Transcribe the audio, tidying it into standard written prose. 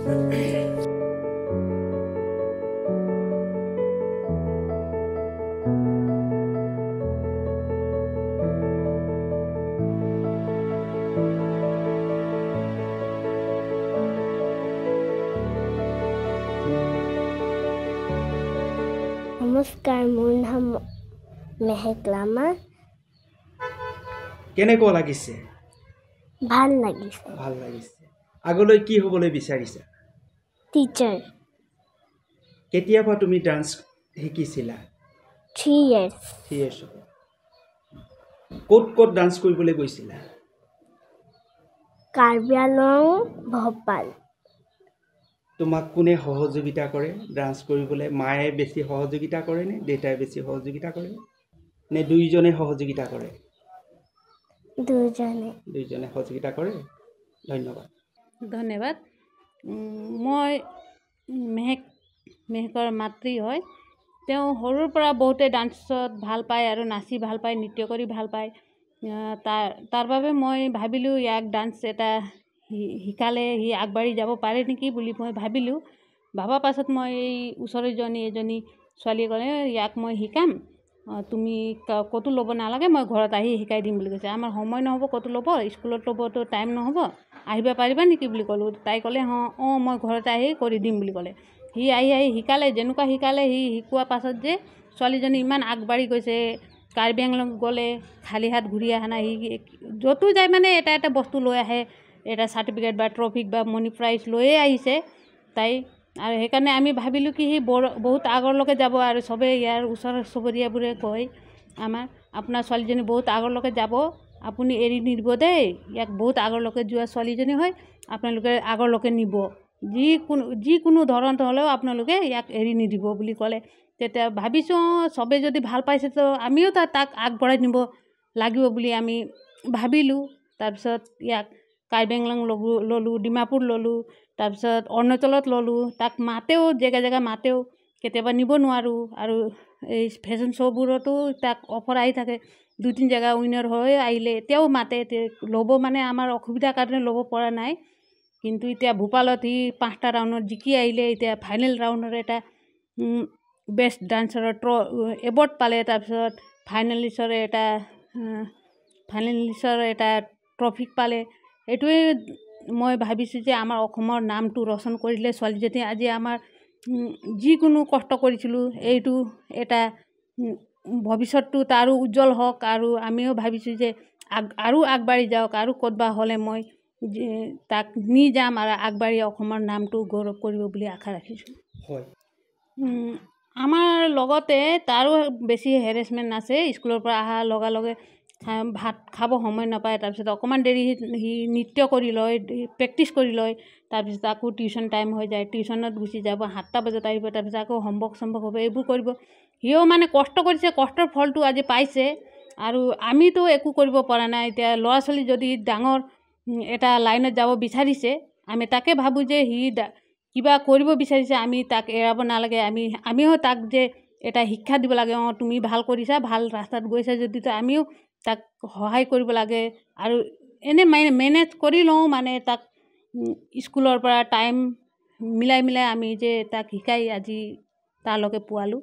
নমস্কাৰ, মোৰ নাম মেহেক লামা। কেনেকুৱা লাগিছে? ভাল লাগিছে। ভাল লাগিছে। আগলৈ কি হ'বলৈ বিচাৰিছা? টিচাৰ। কেতিয়াৰ পৰা তুমি ডান্স শিকিছিলা? 3 years। 3 years হ'ল। ক'ত ক'ত ডান্স কৰিবলৈ গৈছিলা? কাৰ্বি আংলং, ভোপাল। তোমাক কোনে সহযোগিতা কৰে ডান্স কৰিবলৈ? মায়ে বেছি সহযোগিতা কৰে নে দেউতাই বেছি সহযোগিতা কৰে নে দুইজনে সহযোগিতা কৰে? দুইজনে সহযোগিতা কৰে। ধন্যবাদ। ধন্যবাদ। মই মেহেকৰ মাতৃ হয়। তেওঁ সৰুৰ পৰা বহুতে ডান্সত ভাল পায় আৰু নাচি ভাল পায়, নৃত্য কৰি ভাল পায়। তাৰ বাবে মই ভাবিলোঁ ইয়াক ডান্স এটা শিকালে সি আগবাঢ়ি যাব পাৰে নেকি বুলি মই ভাবিলোঁ। ভাবাৰ পাছত মই এই ওচৰৰ এজনী ছোৱালীয়ে ক'লে ইয়াক মই শিকাম, তুমি ক'তো ল'ব নালাগে, মই ঘৰত আহি শিকাই দিম বুলি কৈছে। আমাৰ সময় নহ'ব ক'তো ল'ব, স্কুলত ল'বতো টাইম নহ'ব, আহিব পাৰিবা নেকি বুলি ক'লোঁ। তাই ক'লে অঁ মই ঘৰতে আহি কৰি দিম বুলি ক'লে। সি আহি শিকালে, যেনেকুৱা শিকালে সি শিকোৱাৰ পাছত যে ছোৱালীজনী ইমান আগবাঢ়ি গৈছে। কাৰ্বি আংলং গ'লে খালী হাত ঘূৰি অহা নাই। সি য'তো যায় মানে এটা বস্তু লৈ আহে, এটা চাৰ্টিফিকেট বা ট্ৰফিক বা মনি প্ৰাইজ লৈয়ে আহিছে তাই। আৰু সেইকাৰণে আমি ভাবিলোঁ কি সি বহুত আগৰলৈকে যাব। আৰু চবেই ইয়াৰ ওচৰ চুবুৰীয়াবোৰে কয় আপোনাৰ ছোৱালীজনী বহুত আগৰলৈকে যাব, আপুনি এৰি নিদিব দেই, ইয়াক বহুত আগৰলৈকে যোৱা ছোৱালীজনী হয়, আপোনালোকে আগৰলৈকে নিব, যিকোনো ধৰণত হ'লেও আপোনালোকে ইয়াক এৰি নিদিব বুলি ক'লে। তেতিয়া ভাবিছোঁ চবেই যদি ভাল পাইছে তো আমিও তাক আগবঢ়াই নিব লাগিব বুলি আমি ভাবিলোঁ। তাৰপিছত ইয়াক কাৰ্বি আংলং ল'লোঁ, ডিমাপুৰ ল'লোঁ, তাৰপিছত অৰুণাচলত ল'লোঁ। তাক মাতেও, জেগা মাতেও, কেতিয়াবা নিব নোৱাৰোঁ। আৰু এই ফেশ্বন শ্ব'বোৰতো তাক অফাৰ আহি থাকে। 2-3 জেগা উইনাৰ হৈ আহিলে এতিয়াও মাতে, ল'ব মানে আমাৰ অসুবিধাৰ কাৰণে ল'ব পৰা নাই। কিন্তু এতিয়া ভূপালত সি 5টা ৰাউণ্ডত জিকি আহিলে। এতিয়া ফাইনেল ৰাউণ্ডৰ এটা বেষ্ট ডান্সাৰৰ এৱাৰ্ড পালে। তাৰপিছত ফাইনেলিষ্টৰ এটা ট্ৰফিক পালে। এইটোৱে মই ভাবিছোঁ যে আমাৰ অসমৰ নামটো ৰচন কৰিলে ছোৱালীজনী আজি আমাৰ যিকোনো কষ্ট কৰিছিলোঁ এইটো এটা ভৱিষ্যতটো তাৰো উজ্জ্বল হওক। আৰু আমিও ভাবিছোঁ যে আৰু আগবাঢ়ি যাওক, আৰু ক'তবা হ'লে মই তাক নি যাম আৰু আগবাঢ়ি অসমৰ নামটো গৌৰৱ কৰিব বুলি আশা ৰাখিছোঁ। হয়। আমাৰ লগতে তাৰো বেছি হেৰেছমেণ্ট আছে। স্কুলৰ পৰা অহাৰ লগে ভাত খাব সময় নাপায়। তাৰপিছত অকণমান দেৰি সি নৃত্য কৰি লয়, প্ৰেক্টিছ কৰি লয়। তাৰপিছত আকৌ টিউশ্যন টাইম হৈ যায়, টিউশ্যনত গুচি যাব, 7টা বজাত আহিব। তাৰপিছত আকৌ হোমৱৰ্ক হ'ব, এইবোৰ কৰিব। সিও মানে কষ্ট কৰিছে, কষ্টৰ ফলটো আজি পাইছে। আৰু আমিতো একো কৰিব পৰা নাই। এতিয়া ল'ৰা ছোৱালী যদি ডাঙৰ এটা লাইনত যাব বিচাৰিছে, আমি তাকে ভাবোঁ যে সি কিবা কৰিব বিচাৰিছে, আমি তাক এৰাব নালাগে। আমিও তাক যে এটা শিক্ষা দিব লাগে, তুমি ভাল কৰিছা, ভাল ৰাস্তাত গৈছা যদি আমিও তাক সহায় কৰিব লাগে। আৰু এনে মেনেজ কৰি লওঁ, মানে তাক স্কুলৰ পৰা টাইম মিলাই আমি যে তাক শিকাই আজি তালৈকে পোৱালোঁ।